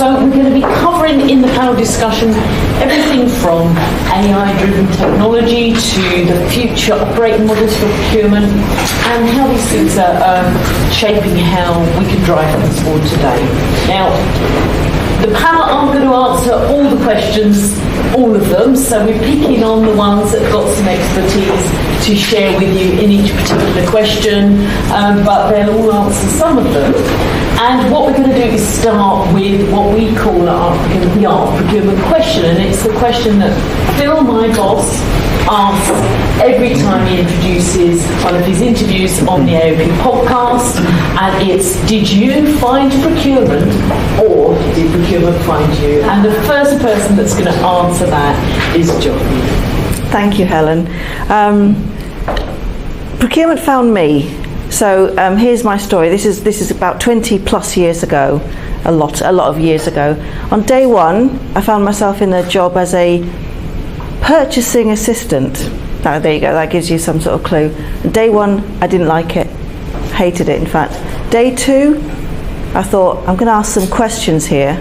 So we're going to be covering in the panel discussion everything from AI-driven technology to the future operating models for procurement and how these things are shaping how we can drive things forward today. Now, the panel aren't going to answer all the questions, all of them, so we're picking on the ones that have got some expertise to share with you in each particular question, but they'll all answer some of them. And what we're going to do is start with what we call our procurement question, and it's the question that Phil, my boss, asks every time he introduces one of his interviews on the AOP podcast, and it's, did you find procurement or did procurement find you? And the first person that's going to answer that is John. Thank you, Helen. Procurement found me. So here's my story. This is about 20 plus years ago, a lot of years ago. On day one, I found myself in a job as a purchasing assistant. Now, there you go, that gives you some sort of clue. Day one, I didn't like it, hated it in fact. Day two, I thought, I'm going to ask some questions here.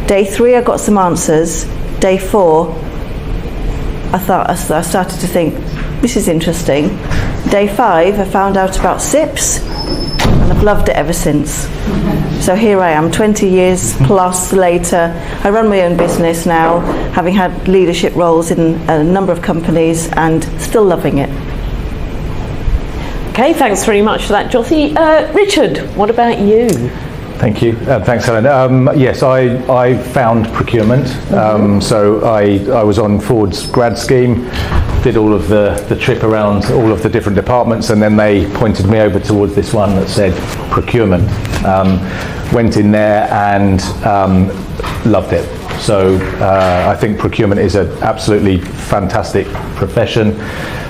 Day three, I got some answers. Day four, I started to think, this is interesting. Day five, I found out about SIPs, and I've loved it ever since. So here I am, 20 years plus later. I run my own business now, having had leadership roles in a number of companies, and still loving it. Okay, thanks very much for that, Jothy. Richard, what about you? Thank you. Thanks, Helen. Yes, I found procurement. So I was on Ford's grad scheme, did all of the trip around all of the different departments, and then they pointed me over towards this one that said procurement. Went in there and loved it. So I think procurement is an absolutely fantastic profession.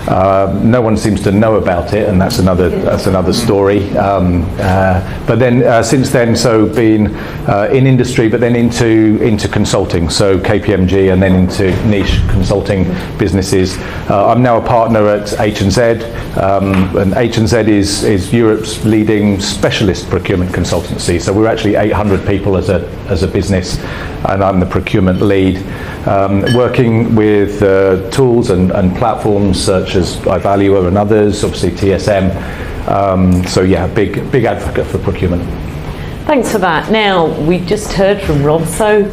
No one seems to know about it, and that's another story. But then since then, so been in industry, but then into consulting. So KPMG, and then into niche consulting businesses. I'm now a partner at H&Z, and H&Z is Europe's leading specialist procurement consultancy. So we're actually 800 people as a business, and I'm the procurement lead, working with tools and platforms such as iValuer and others, obviously TSM. So yeah, big advocate for procurement. Thanks for that. Now, we just heard from Rob, so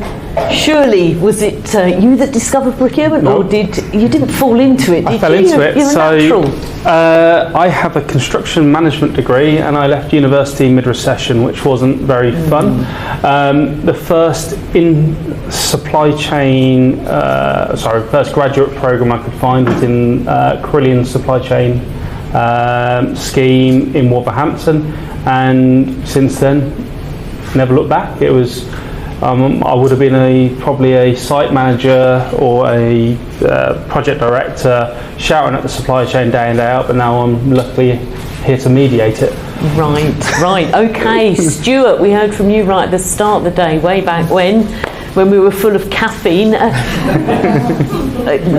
surely was it you that discovered procurement, No. or you didn't fall into it? I fell into it. You're a natural. I have a construction management degree, and I left university mid-recession, which wasn't very fun. The first first graduate program I could find was in Carillion supply chain scheme in Wolverhampton, and since then, never looked back. It was I would have been probably a site manager or a project director shouting at the supply chain day in, day out, but now I'm luckily here to mediate it. Right. Okay, Stuart, we heard from you right at the start of the day, way back when we were full of caffeine.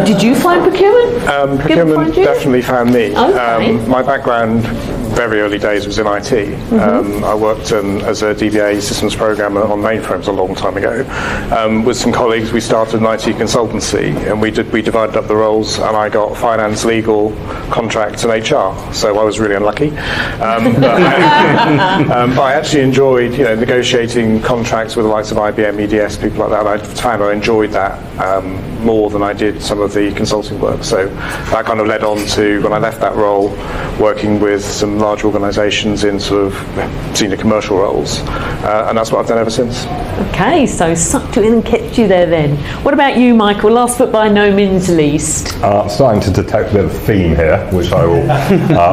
Did you find procurement? Procurement definitely found me. Okay. My background, very early days, was in IT. I worked as a DBA systems programmer on mainframes a long time ago. With some colleagues, we started an IT consultancy, and we divided up the roles, and I got finance, legal, contracts, and HR. So I was really unlucky. But I actually enjoyed, negotiating contracts with the likes of IBM, EDS, people like that. I found I enjoyed that more than I did some of the consulting work. So that kind of led on to, when I left that role, working with some large organisations in sort of senior commercial roles, and that's what I've done ever since. Okay, so sucked you in and kept you there then. What about you, Michael? Last but by no means least. I'm starting to detect a bit of a theme here, which I will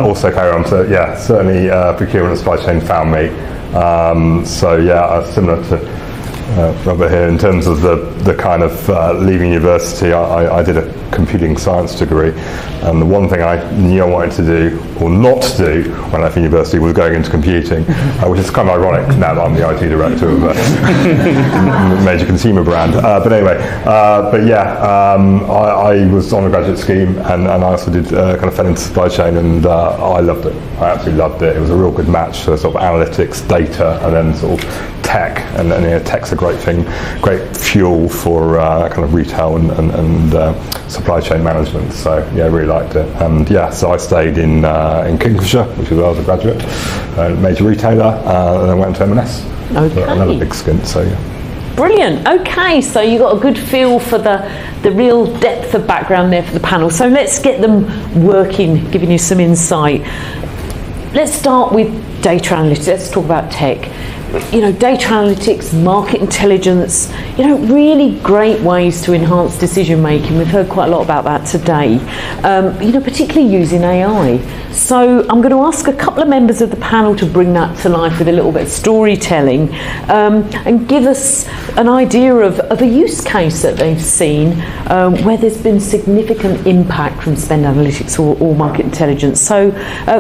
also carry on to. Yeah, certainly procurement and supply chain found me. So yeah, similar to Robert here, in terms of the kind of leaving university, I did a computing science degree, and the one thing I knew I wanted to do, or not to do, when I left university was going into computing, which is kind of ironic now that I'm the IT director of a major consumer brand. But anyway, I was on a graduate scheme, and I also did kind of fell into supply chain, and I loved it. I absolutely loved it. It was a real good match for sort of analytics, data, and then sort of tech, and tech's a great thing, great fuel for kind of retail and supply chain management. So yeah, I really liked it. And yeah, so I stayed in Kingfisher, which is where I was a graduate, major retailer, and then went to M&S. Okay. Another big stint. So yeah. Brilliant. Okay, so you got a good feel for the real depth of background there for the panel. So let's get them working, giving you some insight. Let's start with data analytics. Let's talk about tech. Data analytics, market intelligence, really great ways to enhance decision making. We've heard quite a lot about that today, particularly using AI. So I'm going to ask a couple of members of the panel to bring that to life with a little bit of storytelling and give us an idea of a use case that they've seen where there's been significant impact from spend analytics or market intelligence. So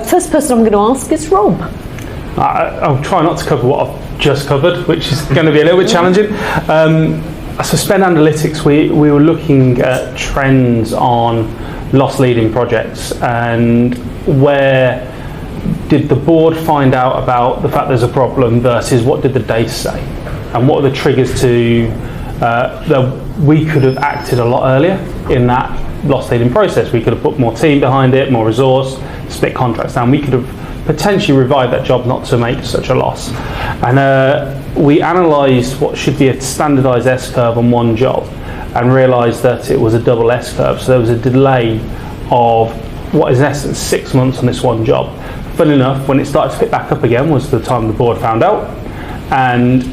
first person I'm going to ask is Rob. I'll try not to cover what I've just covered, which is going to be a little bit challenging. So spend analytics, we were looking at trends on loss leading projects, and where did the board find out about the fact there's a problem versus what did the data say, and what are the triggers to that we could have acted a lot earlier in that loss leading process. We could have put more team behind it, more resource, split contracts down. We could have potentially revive that job not to make such a loss. And we analysed what should be a standardised S-curve on one job and realised that it was a double S-curve. So there was a delay of what is in essence 6 months on this one job. Funny enough, when it started to pick back up again was the time the board found out. And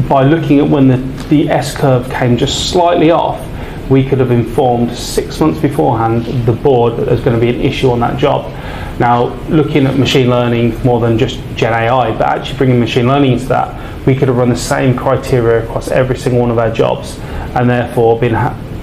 by looking at when the S-curve came just slightly off, we could have informed 6 months beforehand the board that there's going to be an issue on that job. Now, looking at machine learning more than just Gen AI, but actually bringing machine learning into that, we could have run the same criteria across every single one of our jobs, and therefore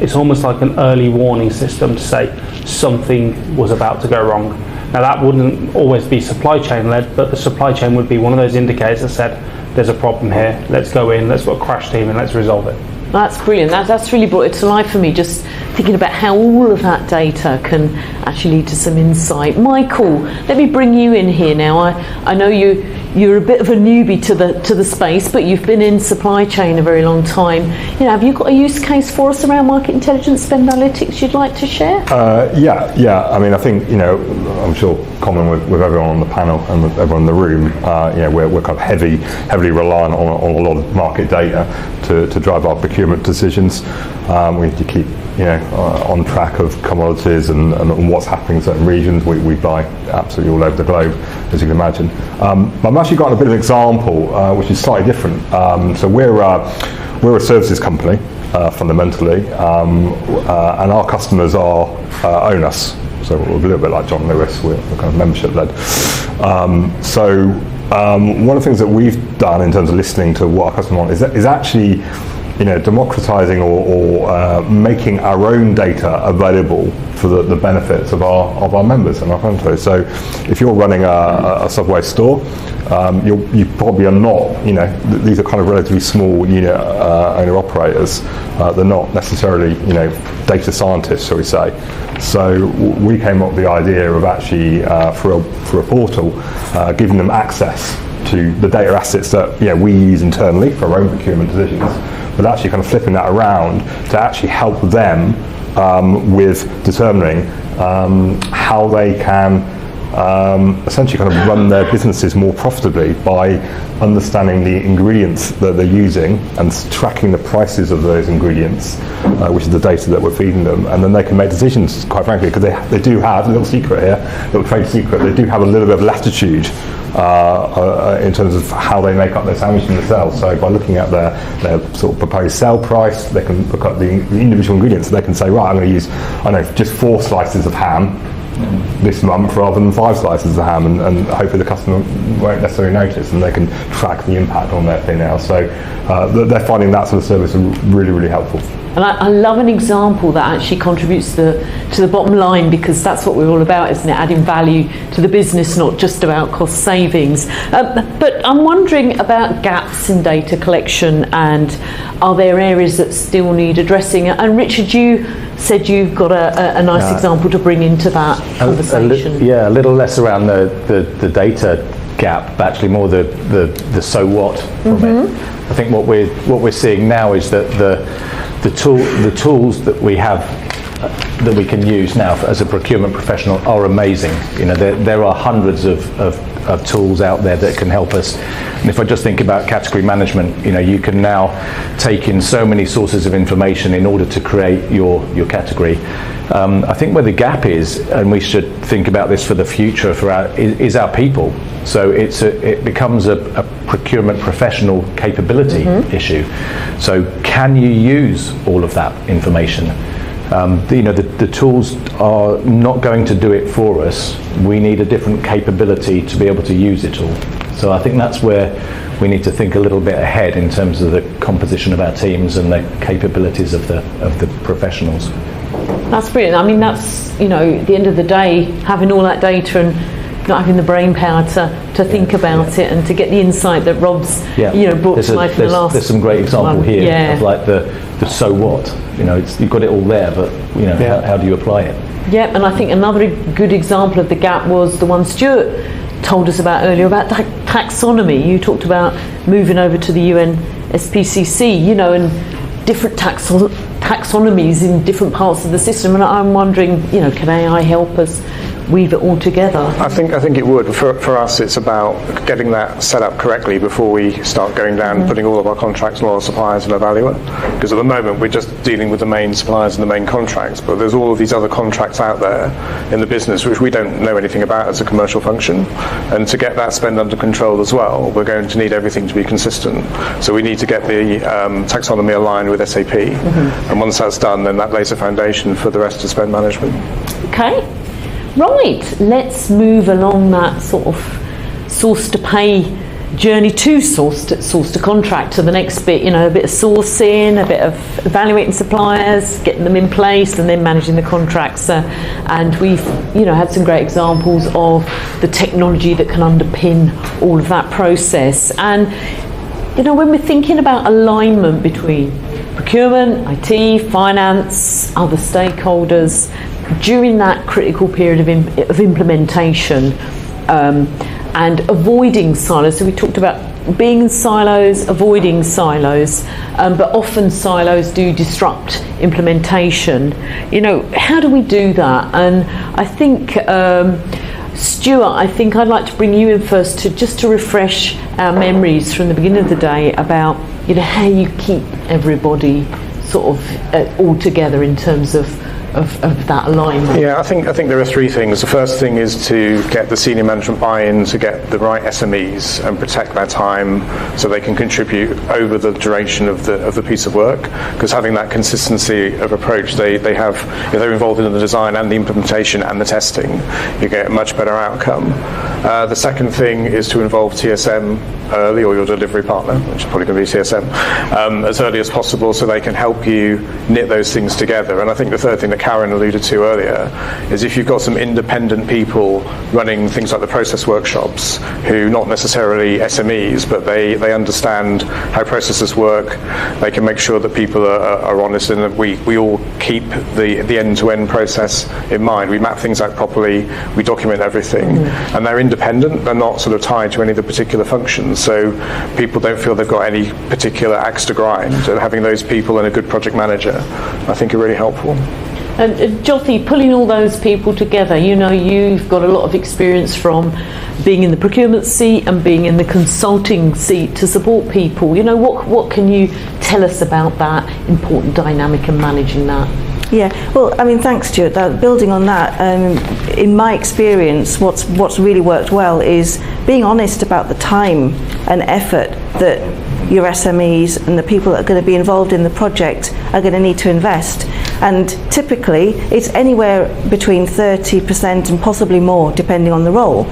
it's almost like an early warning system to say something was about to go wrong. Now, that wouldn't always be supply chain led, but the supply chain would be one of those indicators that said, there's a problem here, let's go in, let's put a crash team and let's resolve it. That's brilliant. That's really brought it to life for me, just thinking about how all of that data can actually lead to some insight. Michael, let me bring you in here now. I know you're a bit of a newbie to the space, but you've been in supply chain a very long time. Have you got a use case for us around market intelligence, spend analytics you'd like to share? Yeah. I mean, I think I'm sure common with everyone on the panel and with everyone in the room. We're kind of heavily reliant on a lot of market data to drive our procurement decisions. We need to keep on track of commodities and what's happening in certain regions. We buy absolutely all over the globe, as you can imagine. I've actually got a bit of an example which is slightly different. So we're a services company fundamentally, and our customers own us. So we're a little bit like John Lewis. We're kind of membership led. One of the things that we've done in terms of listening to what our customers want is actually democratizing or making our own data available for the benefits of our members and our customers. So if you're running a Subway store, you probably are not, these are kind of relatively small unit owner operators. They're not necessarily, data scientists, shall we say. So we came up with the idea of actually, for a portal, giving them access to the data assets that we use internally for our own procurement decisions, but actually kind of flipping that around to actually help them with determining how they can essentially kind of run their businesses more profitably by understanding the ingredients that they're using and tracking the prices of those ingredients, which is the data that we're feeding them, and then they can make decisions, quite frankly, because they do have a little secret here, little trade secret, they do have a little bit of latitude in terms of how they make up their sandwich themselves. So by looking at their sort of proposed sale price, they can look at the individual ingredients, so they can say, right, I'm going to use, just 4 slices of ham this month rather than 5 slices of ham, and hopefully the customer won't necessarily notice, and they can track the impact on their P&L. So they're finding that sort of service really, really helpful. And I love an example that actually contributes to the bottom line, because that's what we're all about, isn't it? Adding value to the business, not just about cost savings. But I'm wondering about gaps in data collection, and are there areas that still need addressing? And Richard, you said you've got a nice example to bring into that conversation. A little less around the data gap, but actually more the so what from it. I think what we're seeing now is that the tools that we have that we can use now as a procurement professional are amazing. You know, there are hundreds of tools out there that can help us. And if I just think about category management, you know, you can now take in so many sources of information in order to create your category. I think where the gap is, and we should think about this for the future, is our people. So it becomes a procurement professional capability issue. So can you use all of that information? The tools are not going to do it for us. We need a different capability to be able to use it all. So I think that's where we need to think a little bit ahead in terms of the composition of our teams and the capabilities of the professionals. That's brilliant. I mean, that's, at the end of the day, having all that data and not having the brain power to think about it and to get the insight that Rob's brought to life in the last. There's some great example here of like the so what. You've got it all there, but how do you apply it? Yeah, and I think another good example of the gap was the one Stuart told us about earlier about taxonomy. You talked about moving over to the UN SPCC, and different taxonomies in different parts of the system, and I'm wondering, can AI help us weave it all together? I think it would. For us, it's about getting that set up correctly before we start going down, putting all of our contracts and all our suppliers in a valuer. Because at the moment, we're just dealing with the main suppliers and the main contracts, but there's all of these other contracts out there in the business which we don't know anything about as a commercial function. And to get that spend under control as well, we're going to need everything to be consistent. So we need to get the taxonomy aligned with SAP. And once that's done, then that lays a foundation for the rest of spend management. Okay. Right, let's move along that sort of source to pay journey to source to contract to the next bit, a bit of sourcing, a bit of evaluating suppliers, getting them in place, and then managing the contracts. And we've, had some great examples of the technology that can underpin all of that process. And, when we're thinking about alignment between procurement, IT, finance, other stakeholders, during that critical period of implementation and avoiding silos. So we talked about being in silos, avoiding silos, but often silos do disrupt implementation. How do we do that? And I think, Stuart, I'd like to bring you in first to refresh our memories from the beginning of the day about how you keep everybody sort of all together in terms of that alignment. Yeah, I think there are three things. The first thing is to get the senior management buy-in to get the right SMEs and protect their time so they can contribute over the duration of the piece of work. Because having that consistency of approach, they have, if they're involved in the design and the implementation and the testing, you get a much better outcome. The second thing is to involve TSM early, or your delivery partner, which is probably going to be TSM, as early as possible so they can help you knit those things together. And I think the third thing that Karen alluded to earlier is if you've got some independent people running things like the process workshops who not necessarily SMEs, but they understand how processes work, they can make sure that people are honest and that we all keep the end-to-end process in mind. We map things out properly, we document everything, and they're independent, they're not sort of tied to any of the particular functions, so people don't feel they've got any particular axe to grind, and having those people and a good project manager I think are really helpful. And Jyoti, pulling all those people together, you've got a lot of experience from being in the procurement seat and being in the consulting seat to support people. What can you tell us about that important dynamic and managing that? Yeah, well, thanks, Stuart. Building on that, in my experience, what's really worked well is being honest about the time and effort that your SMEs and the people that are going to be involved in the project are going to need to invest. And typically it's anywhere between 30% and possibly more depending on the role.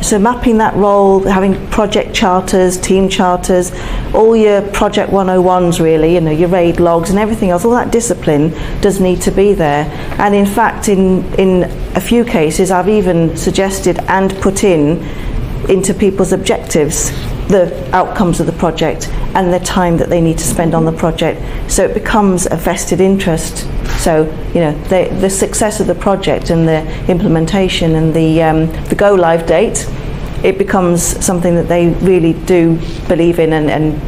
So mapping that role, having project charters, team charters, all your project 101s really, your RAID logs and everything else, all that discipline does need to be there. And in fact in a few cases I've even suggested and put into people's objectives the outcomes of the project and the time that they need to spend on the project, so it becomes a vested interest. So the success of the project and the implementation and the go live date it becomes something that they really do believe in and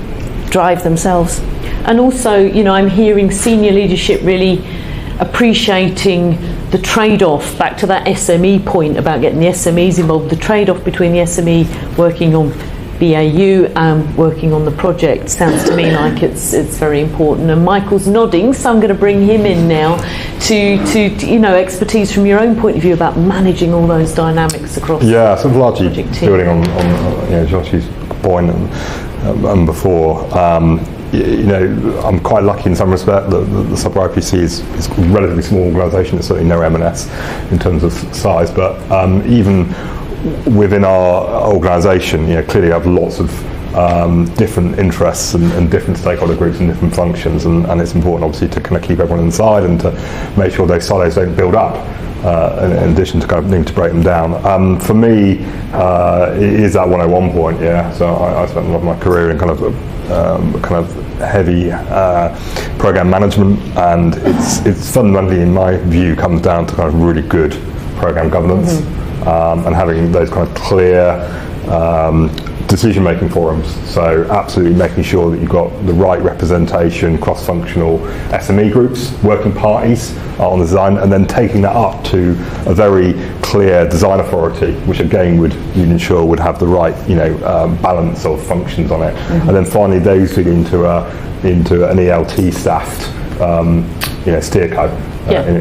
drive themselves. And also, you know, I'm hearing senior leadership really appreciating the trade-off, back to that SME point about getting the SMEs involved, the trade-off between the SME working on BAU and working on the project sounds to me like it's very important. And Michael's nodding, so I'm going to bring him in now to you know, expertise from your own point of view about managing all those dynamics across. Yeah, sort of largely project team. building on you know, Joshy's point and before. You know, I'm quite lucky in some respect that the Sub IPC is a relatively small organisation. It's certainly no M&S in terms of size, but even within our organisation, you know, clearly have lots of different interests and different stakeholder groups and different functions, and it's important obviously to kind of keep everyone inside and to make sure those silos don't build up. In addition to kind of needing to break them down. For me, it is that 101 point, yeah. So I spent a lot of my career in kind of heavy program management, and it's fundamentally, in my view, comes down to kind of really good program governance and having those kind of clear decision-making forums. So absolutely making sure that you've got the right representation, cross-functional SME groups, working parties on the design, and then taking that up to a very clear design authority, which again would ensure would have the right, you know, balance of functions on it. And then finally those feed into an ELT staffed, you know, steerco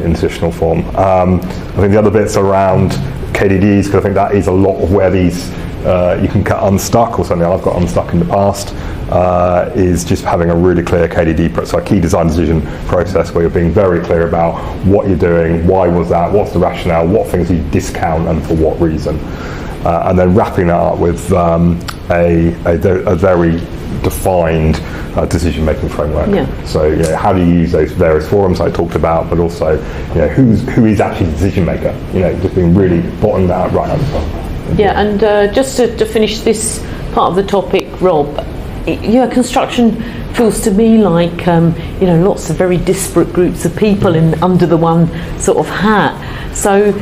in traditional form. I think the other bits around KDDs, because I think that is a lot of where these you can get unstuck, or something I've got unstuck in the past, is just having a really clear KDD, so a key design decision process where you're being very clear about what you're doing, why was that, what's the rationale, what things you discount and for what reason. And then wrapping that up with a very defined decision-making framework. Yeah. So, you know, how do you use those various forums I talked about, but also, you know, who is actually the decision maker? You know, just being really bottoming that right at the top. Yeah, and just to finish this part of the topic, Rob, construction feels to me like you know, lots of very disparate groups of people under the one sort of hat. So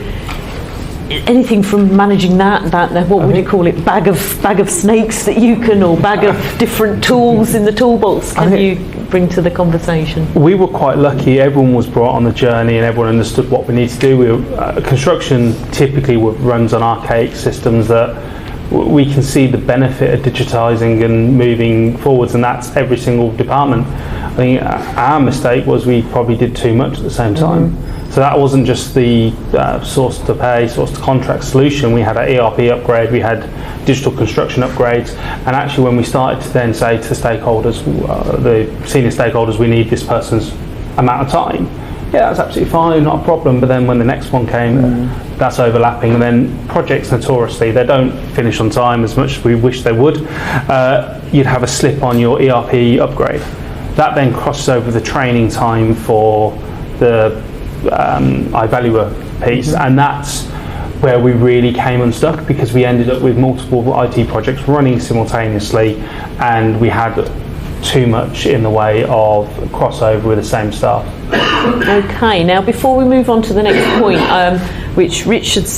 anything from managing that what would you call it, bag of snakes that you can, or bag of different tools in the toolbox can you bring to the conversation? We were quite lucky. Everyone was brought on the journey and everyone understood what we need to do. Construction typically runs on archaic systems that we can see the benefit of digitising and moving forwards, and that's every single department. I think our mistake was we probably did too much at the same time. So that wasn't just the source to pay, source to contract solution. We had an ERP upgrade, we had digital construction upgrades, and actually when we started to then say to stakeholders, the senior stakeholders, we need this person's amount of time. Yeah, that's absolutely fine, not a problem. But then when the next one came, that's overlapping. And then projects, notoriously, they don't finish on time as much as we wish they would. You'd have a slip on your ERP upgrade. That then crosses over the training time for the iValuer piece, and that's where we really came unstuck, because we ended up with multiple IT projects running simultaneously, and we had too much in the way of crossover with the same staff. Okay, now before we move on to the next point, which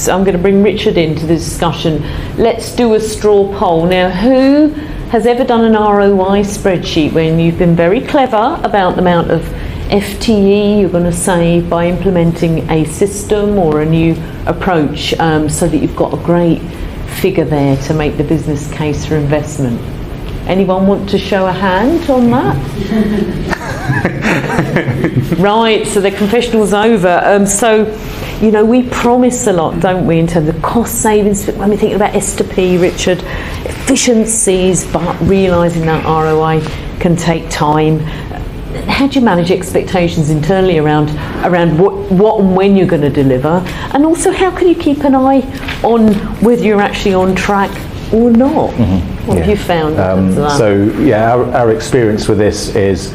I'm going to bring Richard into the discussion, let's do a straw poll. Now, who has ever done an ROI spreadsheet when you've been very clever about the amount of FTE you're going to save by implementing a system or a new approach, so that you've got a great figure there to make the business case for investment? Anyone want to show a hand on that? Right, so the confessional's over. So, you know, we promise a lot, don't we, in terms of cost savings when we're thinking about S2P, Richard, efficiencies, but realising that ROI can take time. How do you manage expectations internally around what and when you're going to deliver? And also, how can you keep an eye on whether you're actually on track or not? What have you found? Our experience with this is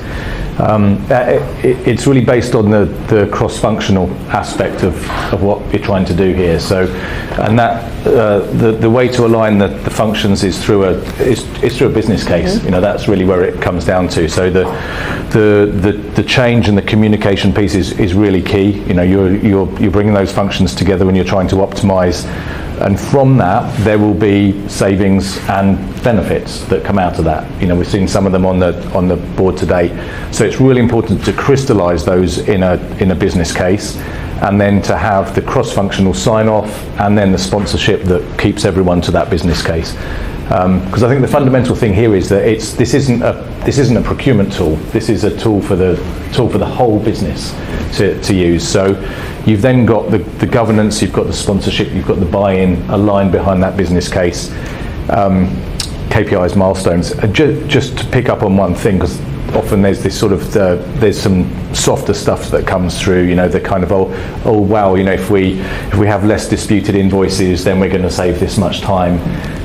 it's really based on the cross-functional aspect of what you're trying to do here. So, and that the way to align the functions is through a business case. You know, that's really where it comes down to. So the change and the communication piece is really key. You know, you're bringing those functions together when you're trying to optimise And from that, there will be savings and benefits that come out of that. You know, we've seen some of them on the board today. So it's really important to crystallise those in a business case, and then to have the cross-functional sign-off, and then the sponsorship that keeps everyone to that business case. Because I think the fundamental thing here is that this isn't a procurement tool. This is a tool for the whole business to use. So you've then got the governance, you've got the sponsorship, you've got the buy-in aligned behind that business case, KPIs, milestones. Just to pick up on one thing, because often there's this sort of there's some softer stuff that comes through, you know, the kind of oh wow, you know, if we have less disputed invoices, then we're going to save this much time.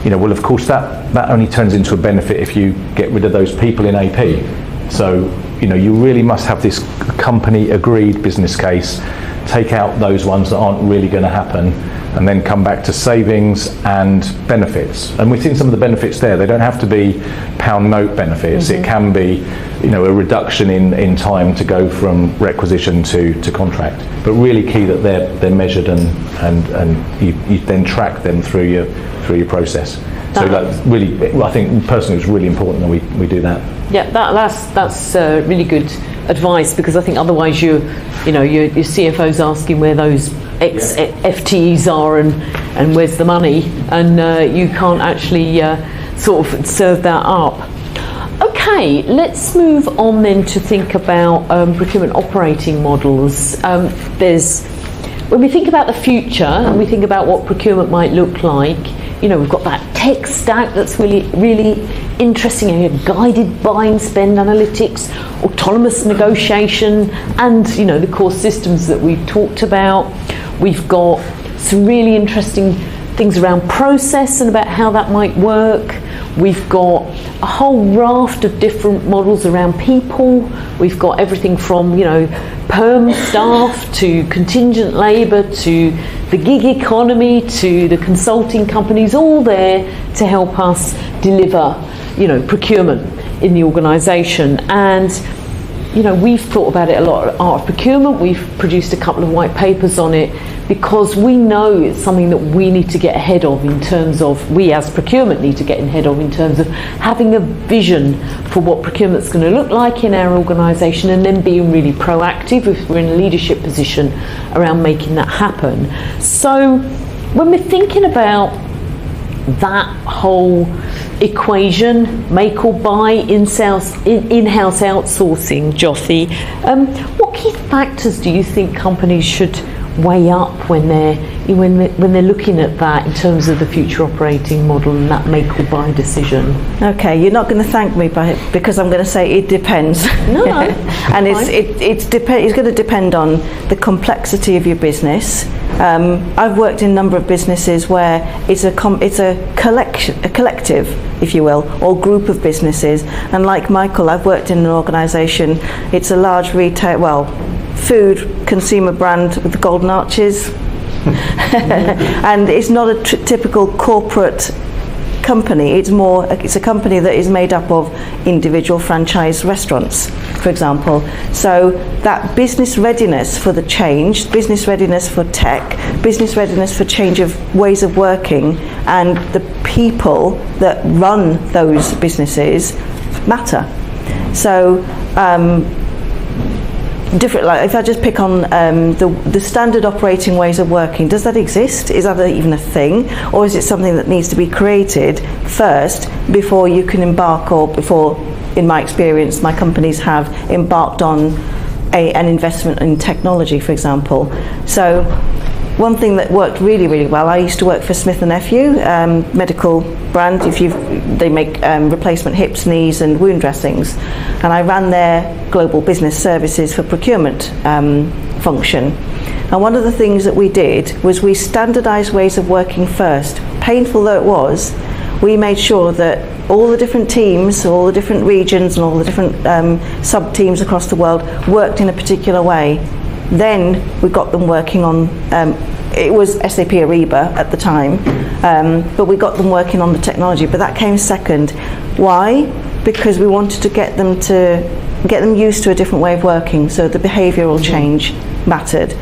You know, well, of course that only turns into a benefit if you get rid of those people in AP. So, you know, you really must have this company agreed business case, take out those ones that aren't really going to happen, and then come back to savings and benefits. And we've seen some of the benefits there. They don't have to be pound note benefits. It can be, you know, a reduction in time to go from requisition to contract. But really key that they're measured and you then track them through your process. So that's really, I think personally it's really important that we do that. Yeah, that's really good advice, because I think otherwise your CFO's asking where those FTEs are and where's the money, and you can't actually sort of serve that up. Okay, let's move on then to think about procurement operating models. When we think about the future and we think about what procurement might look like, you know, we've got that tech stack that's really interesting. You have guided buying, spend analytics, autonomous negotiation, and, you know, the core systems that we've talked about. We've got some really interesting things around process and about how that might work. We've got a whole raft of different models around people. We've got everything from, you know, perm staff to contingent labour to the gig economy to the consulting companies, all there to help us deliver, you know, procurement in the organisation. And, you know, we've thought about it a lot at Art of Procurement. We've produced a couple of white papers on it because we know it's something that we need to get ahead of in terms of, we as procurement need to get ahead of in terms of having a vision for what procurement's going to look like in our organisation, and then being really proactive if we're in a leadership position around making that happen. So when we're thinking about that whole equation, make or buy, in-house outsourcing, Jothy, what key factors do you think companies should weigh up when they're looking at that in terms of the future operating model and that make or buy decision? Okay, you're not going to thank me because I'm going to say it depends. No, and it's going to depend on the complexity of your business. I've worked in a number of businesses where it's a collective, if you will, or group of businesses. And like Michael, I've worked in an organisation. It's a large food consumer brand with the golden arches. And it's not a typical corporate company. It's a company that is made up of individual franchise restaurants, for example. So that business readiness for the change, business readiness for tech, business readiness for change of ways of working, and the people that run those businesses matter. So different, like if I just pick on the standard operating ways of working, does that exist? Is that even a thing, or is it something that needs to be created first before you can embark, or before, in my experience, my companies have embarked on an investment in technology, for example? So one thing that worked really, really well, I used to work for Smith & Nephew, medical brand. They make replacement hips, knees and wound dressings. And I ran their global business services for procurement function. And one of the things that we did was we standardised ways of working first. Painful though it was, we made sure that all the different teams, all the different regions and all the different sub-teams across the world worked in a particular way. Then we got them working on, it was SAP Ariba at the time, but we got them working on the technology, but that came second. Why? Because we wanted to get them used to a different way of working, so the behavioural change mattered.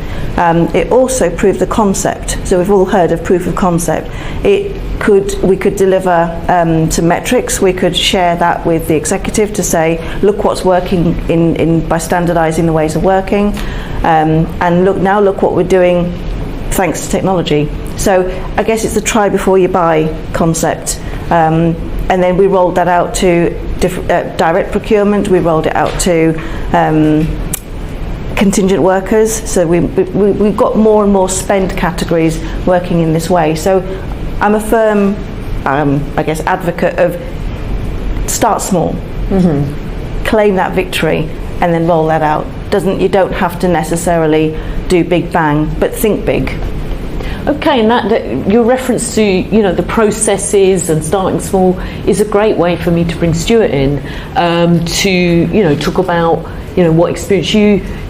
It also proved the concept. So we've all heard of proof of concept. We could deliver some metrics. We could share that with the executive to say, look what's working by standardising the ways of working, and look what we're doing thanks to technology. So I guess it's the try before you buy concept. And then we rolled that out to direct procurement. We rolled it out to contingent workers. So we've got more and more spend categories working in this way. So I'm a firm, advocate of start small, claim that victory, and then roll that out. You don't have to necessarily do big bang, but think big. Okay, and that your reference to the processes and starting small is a great way for me to bring Stuart in to talk about what experience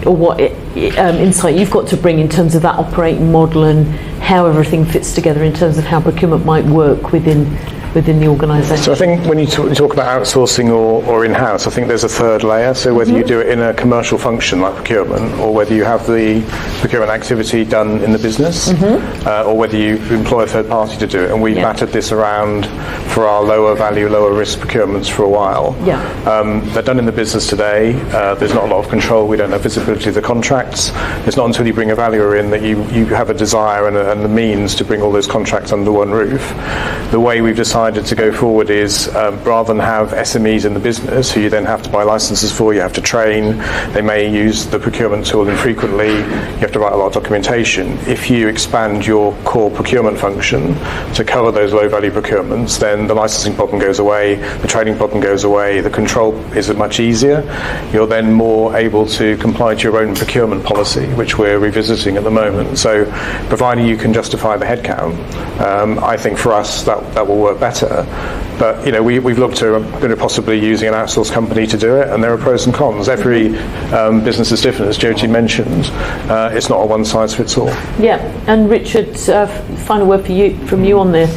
or what insight you've got to bring in terms of that operating model and how everything fits together in terms of how procurement might work within the organisation. So I think when you talk about outsourcing or in-house, I think there's a third layer. So whether you do it in a commercial function like procurement, or whether you have the procurement activity done in the business, or whether you employ a third party to do it. And we've battered this around for our lower value, lower risk procurements for a while. They're done in the business today. There's not a lot of control. We don't have visibility of the contracts. It's not until you bring a valuer in that you have a desire and the means to bring all those contracts under one roof. The way we've decided to go forward is rather than have SMEs in the business who you then have to buy licenses for, you have to train, they may use the procurement tool infrequently, you have to write a lot of documentation. If you expand your core procurement function to cover those low value procurements, then the licensing problem goes away, the training problem goes away, the control is much easier. You're then more able to comply to your own procurement policy, which we're revisiting at the moment. So providing you can justify the headcount, I think for us that will work better. But we've looked at possibly using an outsourced company to do it, and there are pros and cons. Every business is different, as Jyoti mentioned. It's not a one size fits all. Yeah, and Richard, final word from you on the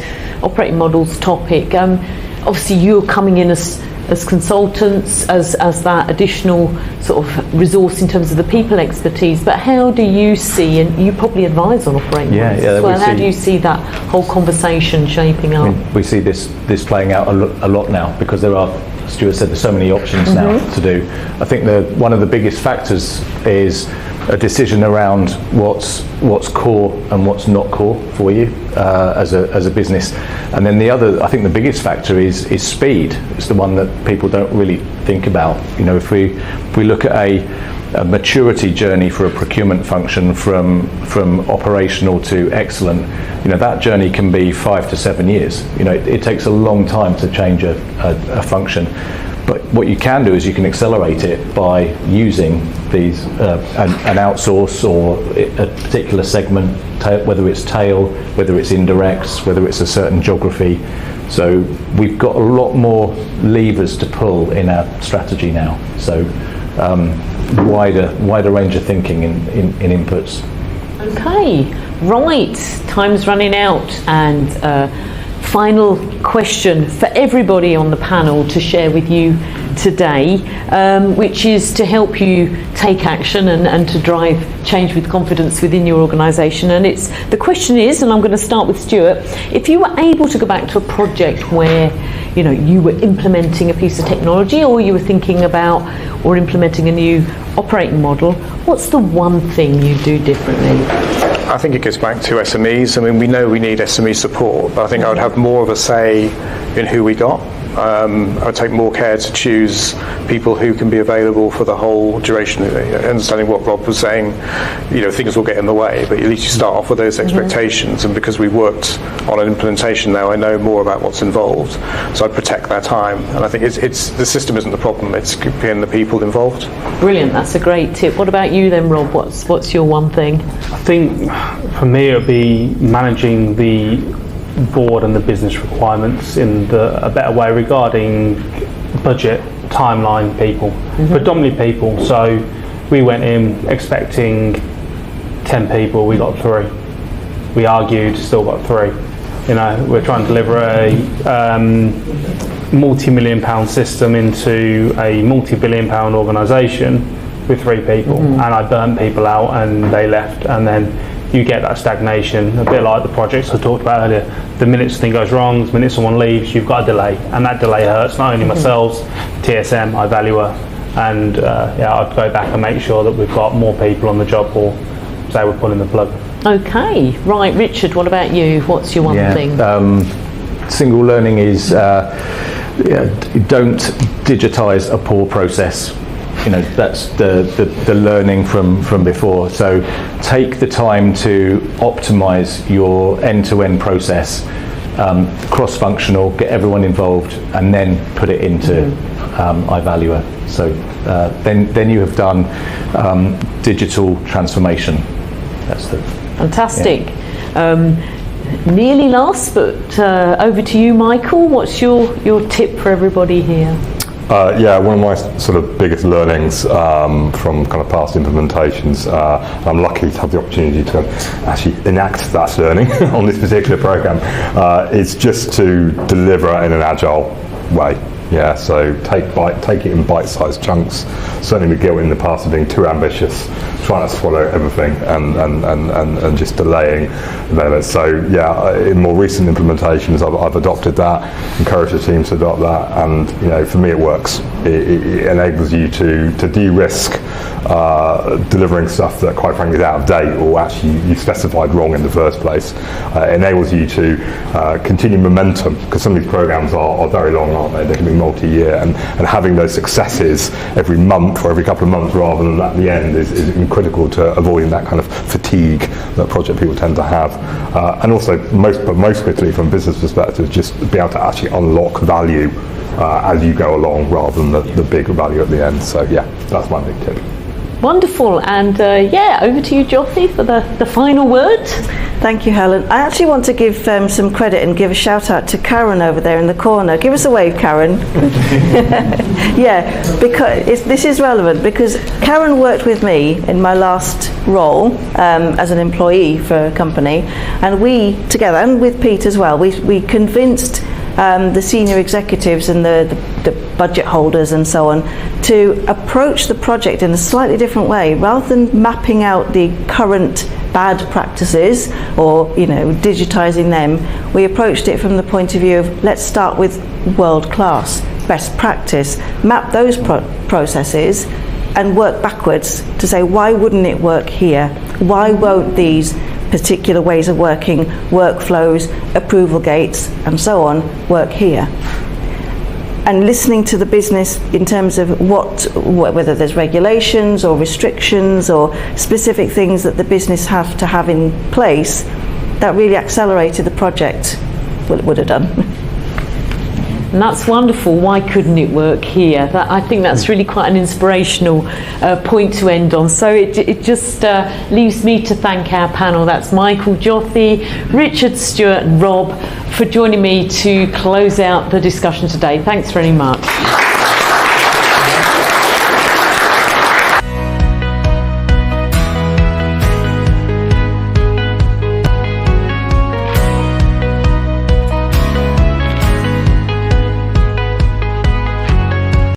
operating models topic. Obviously, you're coming in as consultants, as that additional sort of resource in terms of the people expertise, but how do you see, and you probably advise on operating models as well, how do you see that whole conversation shaping up? We see this playing out a lot now, because there are, as Stuart said, there's so many options now to do. I think one of the biggest factors is a decision around what's core and what's not core for you as a business. And then I think the biggest factor is speed. It's the one that people don't really think about. If we look at a maturity journey for a procurement function from operational to excellent, that journey can be 5 to 7 years. It takes a long time to change a function. But what you can do is you can accelerate it by using these an outsource or a particular segment, whether it's tail, whether it's indirects, whether it's a certain geography. So we've got a lot more levers to pull in our strategy now. So wider range of thinking in inputs. Okay, right. Time's running out, and final question for everybody on the panel to share with you today, which is to help you take action and to drive change with confidence within your organisation. And the question is, and I'm going to start with Stuart, if you were able to go back to a project where you were implementing a piece of technology, or you were thinking about or implementing a new operating model, what's the one thing you do differently? I think it goes back to SMEs. I mean, we know we need SME support, but I think I would have more of a say in who we got. I would take more care to choose people who can be available for the whole duration. Understanding what Rob was saying, things will get in the way, but at least you start off with those expectations. And because we've worked on an implementation now, I know more about what's involved, so I protect that time. And I think it's the system isn't the problem; it's getting the people involved. Brilliant. That's a great tip. What about you then, Rob? What's your one thing? I think for me it would be managing the board and the business requirements in a better way regarding budget, timeline, people, predominantly people. So we went in expecting 10 people, we got 3. We argued, still got 3. We're trying to deliver a multi-million-pound system into a multi-billion-pound organisation. with 3 people, and I burnt people out and they left, and then you get that stagnation, a bit like the projects I talked about earlier. The minute something goes wrong, the minute someone leaves, you've got a delay, and that delay hurts not only myself, TSM, iValuer, and I'd go back and make sure that we've got more people on the job, or say we're pulling the plug. Okay, right, Richard, what about you? What's your one thing? Single learning is don't digitize a poor process. That's the learning from before. So take the time to optimize your end-to-end process, cross-functional, get everyone involved, and then put it into iValuer. So then you have done digital transformation. That's the fantastic. Nearly last, but over to you, Michael. What's your tip for everybody here? One of my sort of biggest learnings from kind of past implementations, I'm lucky to have the opportunity to actually enact that learning on this particular program, is just to deliver in an agile way. Yeah, so take it in bite-sized chunks. Certainly with guilt in the past of being too ambitious, trying to swallow everything and just delaying development. So in more recent implementations, I've adopted that, encouraged the team to adopt that, and for me it works. It enables you to de-risk delivering stuff that quite frankly is out of date, or actually you specified wrong in the first place. It enables you to continue momentum, because some of these programs are very long, aren't they? They can be multi-year, and having those successes every month or every couple of months rather than at the end is critical to avoiding that kind of fatigue that project people tend to have. And also, most critically from a business perspective, just be able to actually unlock value as you go along rather than the big value at the end. So that's my big tip. Wonderful, and over to you, Jothy, for the final word. Thank you, Helen. I actually want to give some credit and give a shout out to Karen over there in the corner. Give us a wave, Karen. Because this is relevant, because Karen worked with me in my last role as an employee for a company, and we together, and with Pete as well, we convinced the senior executives and the budget holders and so on to approach the project in a slightly different way. Rather than mapping out the current bad practices or digitizing them, we approached it from the point of view of, let's start with world-class best practice, map those processes and work backwards to say, why wouldn't it work here? Why won't these particular ways of working, workflows, approval gates and so on work here? And listening to the business in terms of whether there's regulations or restrictions or specific things that the business have to have in place, that really accelerated the project. Well, it would have done. And that's wonderful. Why couldn't it work here? I think that's really quite an inspirational point to end on. So it just leaves me to thank our panel. That's Michael, Jothy, Richard, Stuart and Rob for joining me to close out the discussion today. Thanks very much.